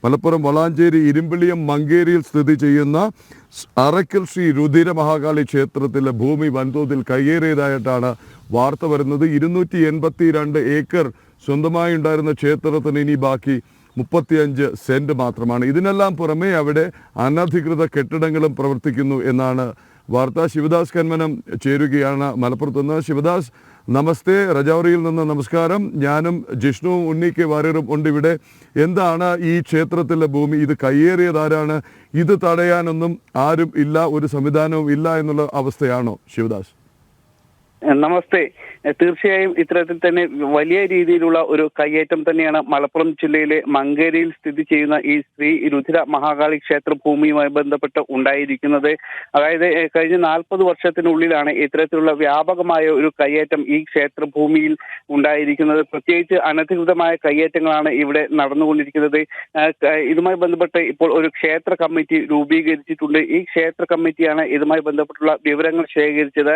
മലപ്പുറം വളാഞ്ചേരി ഇരുമ്പിളിയം മങ്കേരിയിൽ സ്ഥിതി ചെയ്യുന്ന അറക്കൽ ശ്രീ രുധിര മഹാകാളി ക്ഷേത്രത്തിലെ ഭൂമി വൻതോതിൽ കയ്യേറിയതായിട്ടാണ് വാർത്ത വരുന്നത്. 282 ഏക്കർ സ്വന്തമായി ഉണ്ടായിരുന്ന ക്ഷേത്രത്തിന് ഇനി ബാക്കി 35 സെന്റ് മാത്രമാണ്. ഇതിനെല്ലാം പുറമെ അവിടെ അനധികൃത കെട്ടിടങ്ങളും പ്രവർത്തിക്കുന്നു എന്നാണ് വാർത്ത. ശിവദാസ് കന്മനം ചേരുകയാണ് മലപ്പുറത്ത് നിന്ന്. ശിവദാസ്, നമസ്തേ. രജൗരിയിൽ നിന്ന് നമസ്കാരം. ഞാനും ജിഷ്ണുവും ഉണ്ണി കെ വാര്യറും ഉണ്ട് ഇവിടെ. എന്താണ് ഈ ക്ഷേത്രത്തിലെ ഭൂമി? ഇത് കയ്യേറിയതാരാണ്? ഇത് തടയാനൊന്നും ആരും ഇല്ല, ഒരു സംവിധാനവും ഇല്ല എന്നുള്ള അവസ്ഥയാണോ ശിവദാസ്? നമസ്തേ. തീർച്ചയായും ഇത്തരത്തിൽ തന്നെ വലിയ രീതിയിലുള്ള ഒരു കയ്യേറ്റം തന്നെയാണ് മലപ്പുറം ജില്ലയിലെ മങ്കേരിയിൽ സ്ഥിതി ചെയ്യുന്ന ഈ ശ്രീ രുധിര മഹാകാളി ക്ഷേത്ര ഭൂമിയുമായി ബന്ധപ്പെട്ട് ഉണ്ടായിരിക്കുന്നത്. അതായത് കഴിഞ്ഞ 40 വർഷത്തിനുള്ളിലാണ് ഇത്തരത്തിലുള്ള വ്യാപകമായ ഒരു കയ്യേറ്റം ഈ ക്ഷേത്ര ഭൂമിയിൽ ഉണ്ടായിരിക്കുന്നത്. പ്രത്യേകിച്ച് അനധികൃതമായ കയ്യേറ്റങ്ങളാണ് ഇവിടെ നടന്നുകൊണ്ടിരിക്കുന്നത്. ഇതുമായി ബന്ധപ്പെട്ട് ഇപ്പോൾ ഒരു ക്ഷേത്ര കമ്മിറ്റി രൂപീകരിച്ചിട്ടുണ്ട്. ഈ ക്ഷേത്ര കമ്മിറ്റിയാണ് ഇതുമായി ബന്ധപ്പെട്ടുള്ള വിവരങ്ങൾ ശേഖരിച്ചത്.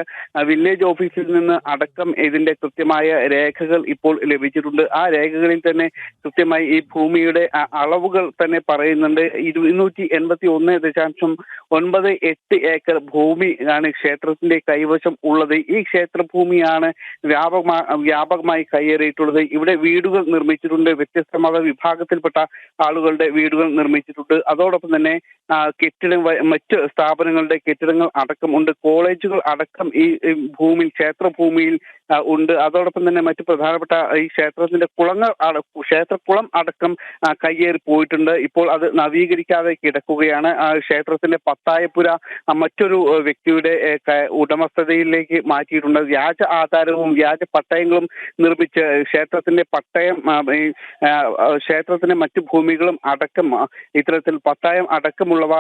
വില്ലേജ് ഓഫീസിൽ നിന്ന് അടക്കം ഇതിന്റെ കൃത്യമായ രേഖകൾ ഇപ്പോൾ ലഭിച്ചിട്ടുണ്ട്. ആ രേഖകളിൽ തന്നെ കൃത്യമായി ഈ ഭൂമിയുടെ അളവുകൾ തന്നെ പറയുന്നുണ്ട്. 281.98 ഏക്കർ ഭൂമി ആണ് ക്ഷേത്രത്തിന്റെ കൈവശം ഉള്ളത്. ഈ ക്ഷേത്ര ഭൂമിയാണ് വ്യാപകമായി കയ്യേറിയിട്ടുള്ളത്. ഇവിടെ വീടുകൾ നിർമ്മിച്ചിട്ടുണ്ട്. വ്യത്യസ്ത മത വിഭാഗത്തിൽപ്പെട്ട ആളുകളുടെ വീടുകൾ നിർമ്മിച്ചിട്ടുണ്ട്. അതോടൊപ്പം തന്നെ മറ്റ് സ്ഥാപനങ്ങളുടെ കെട്ടിടങ്ങൾ അടക്കം ഉണ്ട്. കോളേജുകൾ അടക്കം ഈ ഭൂമിയിൽ ക്ഷേത്ര ഭൂമിയിൽ ഉണ്ട്. അതോടൊപ്പം തന്നെ മറ്റു പ്രധാനപ്പെട്ട ഈ ക്ഷേത്രത്തിന്റെ ക്ഷേത്രക്കുളം അടക്കം കയ്യേറി പോയിട്ടുണ്ട്. ഇപ്പോൾ അത് നവീകരിക്കാതെ കിടക്കുകയാണ്. ക്ഷേത്രത്തിന്റെ പത്തായപ്പുര മറ്റൊരു വ്യക്തിയുടെ ഉടമസ്ഥതയിലേക്ക് മാറ്റിയിട്ടുണ്ട്. വ്യാജ ആധാരവും വ്യാജ പട്ടയങ്ങളും നിർമ്മിച്ച് ക്ഷേത്രത്തിന്റെ പട്ടയം ക്ഷേത്രത്തിന്റെ മറ്റു ഭൂമികളും അടക്കം ഇത്തരത്തിൽ പത്തായം അടക്കമുള്ളവ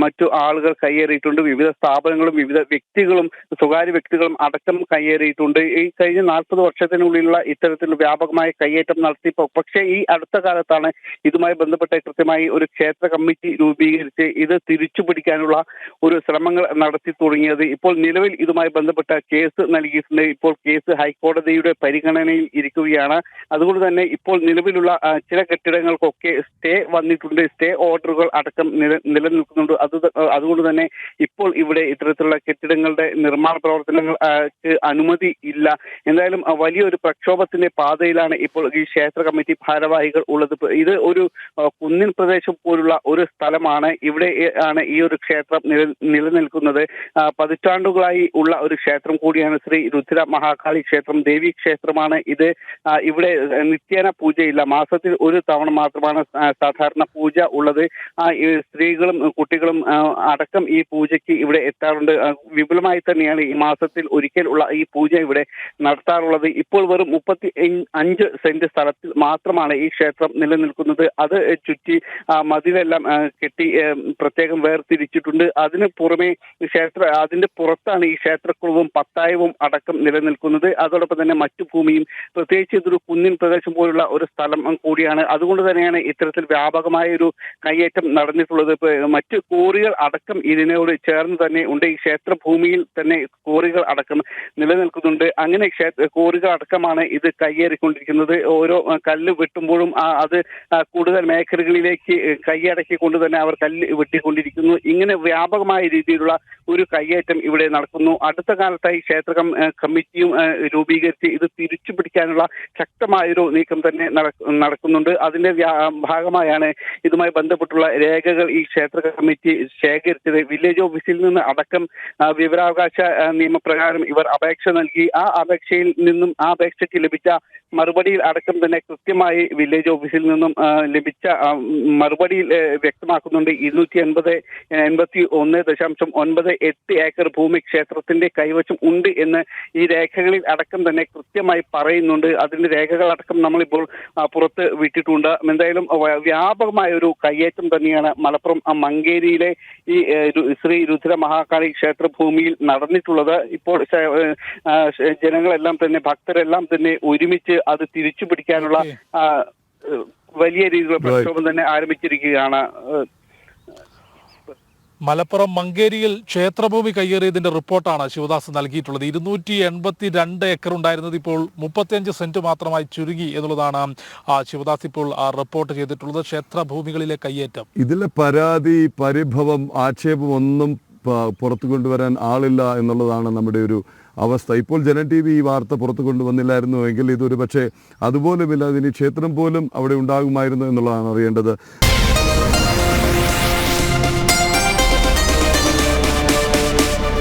മറ്റു ആളുകൾ കയ്യേറിയിട്ടുണ്ട്. വിവിധ സ്ഥാപനങ്ങളും വിവിധ വ്യക്തികളും സ്വകാര്യ വ്യക്തികളും അടക്കം കയ്യേറിയിട്ടുണ്ട്. ഈ കഴിഞ്ഞ 40 വർഷത്തിനുള്ളിലുള്ള ഇത്തരത്തിൽ വ്യാപകമായ കയ്യേറ്റം നടത്തി. പക്ഷേ ഈ അടുത്ത കാലത്താണ് ഇതുമായി ബന്ധപ്പെട്ട കൃത്യമായി ഒരു ക്ഷേത്ര കമ്മിറ്റി രൂപീകരിച്ച് ഇത് തിരിച്ചു പിടിക്കാനുള്ള ഒരു ശ്രമങ്ങൾ നടത്തി തുടങ്ങിയത്. ഇപ്പോൾ നിലവിൽ ഇതുമായി ബന്ധപ്പെട്ട കേസ് നൽകിയിട്ടുണ്ട്. ഇപ്പോൾ കേസ് ഹൈക്കോടതിയുടെ പരിഗണനയിൽ ഇരിക്കുകയാണ്. അതുകൊണ്ട് തന്നെ ഇപ്പോൾ നിലവിലുള്ള ചില കെട്ടിടങ്ങൾക്കൊക്കെ സ്റ്റേ വന്നിട്ടുണ്ട്. സ്റ്റേ ഓർഡറുകൾ അടക്കം നിലനിൽക്കുന്നുണ്ട്. അതുകൊണ്ട് തന്നെ ഇപ്പോൾ ഇവിടെ ഇത്തരത്തിലുള്ള കെട്ടിടങ്ങളുടെ നിർമ്മാണ പ്രവർത്തനങ്ങൾക്ക് അനുമതി ഇല്ല. എന്തായാലും വലിയൊരു പ്രക്ഷോഭത്തിന്റെ പാതയിലാണ് ഇപ്പോൾ ഈ ക്ഷേത്ര കമ്മിറ്റി ഭാരവാഹികൾ ഉള്ളത്. ഇത് ഒരു കുന്നിൻ പ്രദേശം പോലുള്ള ഒരു സ്ഥലമാണ്. ഇവിടെ ആണ് ഈ ഒരു ക്ഷേത്രം നിലനിൽക്കുന്നത്. പതിറ്റാണ്ടുകളായി ഉള്ള ഒരു ക്ഷേത്രം കൂടിയാണ് ശ്രീ രുധിര മഹാകാളി ക്ഷേത്രം. ദേവീ ക്ഷേത്രമാണ് ഇത്. ഇവിടെ നിത്യേന പൂജയില്ല. മാസത്തിൽ ഒരു തവണ മാത്രമാണ് സാധാരണ പൂജ ഉള്ളത്. സ്ത്രീകളും കുട്ടികളും അടക്കം ഈ പൂജയ്ക്ക് ഇവിടെ എത്താറുണ്ട്. വിപുലമായി തന്നെയാണ് ഈ മാസത്തിൽ ഒരിക്കൽ ഉള്ള ഈ പൂജ ഇവിടെ നടത്താറുള്ളത്. ഇപ്പോൾ വെറും 35 സെന്റ് സ്ഥലത്തിൽ മാത്രമാണ് ഈ ക്ഷേത്രം നിലനിൽക്കുന്നത്. അത് ചുറ്റി മതിലെല്ലാം കെട്ടി പ്രത്യേകം വേർതിരിച്ചിട്ടുണ്ട്. അതിന് പുറമെ അതിന്റെ പുറത്താണ് ഈ ക്ഷേത്രക്കുളവും പത്തായവും അടക്കം നിലനിൽക്കുന്നത്. അതോടൊപ്പം തന്നെ മറ്റു ഭൂമിയും, പ്രത്യേകിച്ച് ഇതൊരു കുന്നിൻ പ്രദേശം പോലുള്ള ഒരു സ്ഥലം കൂടിയാണ്. അതുകൊണ്ട് തന്നെയാണ് ഇത്തരത്തിൽ വ്യാപകമായ ഒരു കയ്യേറ്റം നടന്നിട്ടുള്ളത്. മറ്റു കോറികൾ അടക്കം ഇതിനോട് ചേർന്ന് തന്നെ ഉണ്ട്. ഈ ക്ഷേത്ര ഭൂമിയിൽ തന്നെ കോറികൾ അടക്കം നിലനിൽക്കുന്നുണ്ട്. അങ്ങനെ കോറികൾ അടക്കമാണ് ഇത് കയ്യേറിക്കൊണ്ടിരിക്കുന്നത്. ഓരോ കല്ല് വെട്ടുമ്പോഴും അത് കൂടുതൽ മേഖലകളിലേക്ക് കൈയടക്കിക്കൊണ്ട് തന്നെ അവർ കല്ല് വെട്ടിക്കൊണ്ടിരിക്കുന്നു. ഇങ്ങനെ വ്യാപകമായ രീതിയിലുള്ള ഒരു കയ്യേറ്റം ഇവിടെ നടക്കുന്നു. അടുത്ത കാലത്തായി ക്ഷേത്ര കമ്മിറ്റിയും രൂപീകരിച്ച് ഇത് തിരിച്ചു പിടിക്കാനുള്ള ശക്തമായൊരു നീക്കം തന്നെ നടക്കുന്നുണ്ട്. അതിന്റെ ഭാഗമായാണ് ഇതുമായി ബന്ധപ്പെട്ടുള്ള രേഖകൾ ഈ ക്ഷേത്ര കമ്മിറ്റി ശേഖരിച്ചത്. വില്ലേജ് ഓഫീസിൽ നിന്ന് അടക്കം വിവരാവകാശ നിയമപ്രകാരം ഇവർ അപേക്ഷ നൽകി. ആ അപേക്ഷയ്ക്ക് ലഭിച്ച മറുപടിയിൽ അടക്കം തന്നെ കൃത്യമായി വില്ലേജ് ഓഫീസിൽ നിന്നും ലഭിച്ച മറുപടിയിൽ വ്യക്തമാക്കുന്നുണ്ട് 281.98 ഏക്കർ ഭൂമി ക്ഷേത്രത്തിന്റെ കൈവശം ഉണ്ട് എന്ന് ഈ രേഖകളിൽ അടക്കം തന്നെ കൃത്യമായി പറയുന്നുണ്ട്. അതിന്റെ രേഖകൾ അടക്കം നമ്മളിപ്പോൾ പുറത്ത് വിട്ടിട്ടുണ്ട്. എന്തായാലും വ്യാപകമായ ഒരു കയ്യേറ്റം തന്നെയാണ് മലപ്പുറം മങ്കേരിയിലെ ഈ ശ്രീ രുധിര മഹാകാളി ക്ഷേത്ര ഭൂമിയിൽ നടന്നിട്ടുള്ളത്. ഇപ്പോൾ ജനങ്ങളെല്ലാം തന്നെ, ഭക്തരെല്ലാം തന്നെ ഒരുമിച്ച് അത് തിരിച്ചു പിടിക്കാനുള്ള വലിയ രീതിയിലുള്ള പ്രക്ഷോഭം തന്നെ ആരംഭിച്ചിരിക്കുകയാണ്. മലപ്പുറം മങ്കേരിയിൽ ക്ഷേത്രഭൂമി കയ്യേറിയതിന്റെ റിപ്പോർട്ടാണ് ശിവദാസ് നൽകിയിട്ടുള്ളത്. 282 ഏക്കർ ഉണ്ടായിരുന്നത് ഇപ്പോൾ 35 സെന്റ് മാത്രമായി ചുരുങ്ങി എന്നുള്ളതാണ് ശിവദാസ് ഇപ്പോൾ റിപ്പോർട്ട് ചെയ്തിട്ടുള്ളത്. ക്ഷേത്രഭൂമികളിലെ കയ്യേറ്റം, ഇതിലെ പരാതി, പരിഭവം, ആക്ഷേപം ഒന്നും പുറത്തു കൊണ്ടുവരാൻ ആളില്ല എന്നുള്ളതാണ് നമ്മുടെ ഒരു അവസ്ഥ. ഇപ്പോൾ ജനം TV ഈ വാർത്ത പുറത്തു കൊണ്ടുവന്നില്ലായിരുന്നു എങ്കിൽ ഇതൊരു പക്ഷേ അതുപോലുമില്ല, ഇനി ക്ഷേത്രം പോലും അവിടെ ഉണ്ടാകുമായിരുന്നു എന്നുള്ളതാണ് അറിയേണ്ടത്.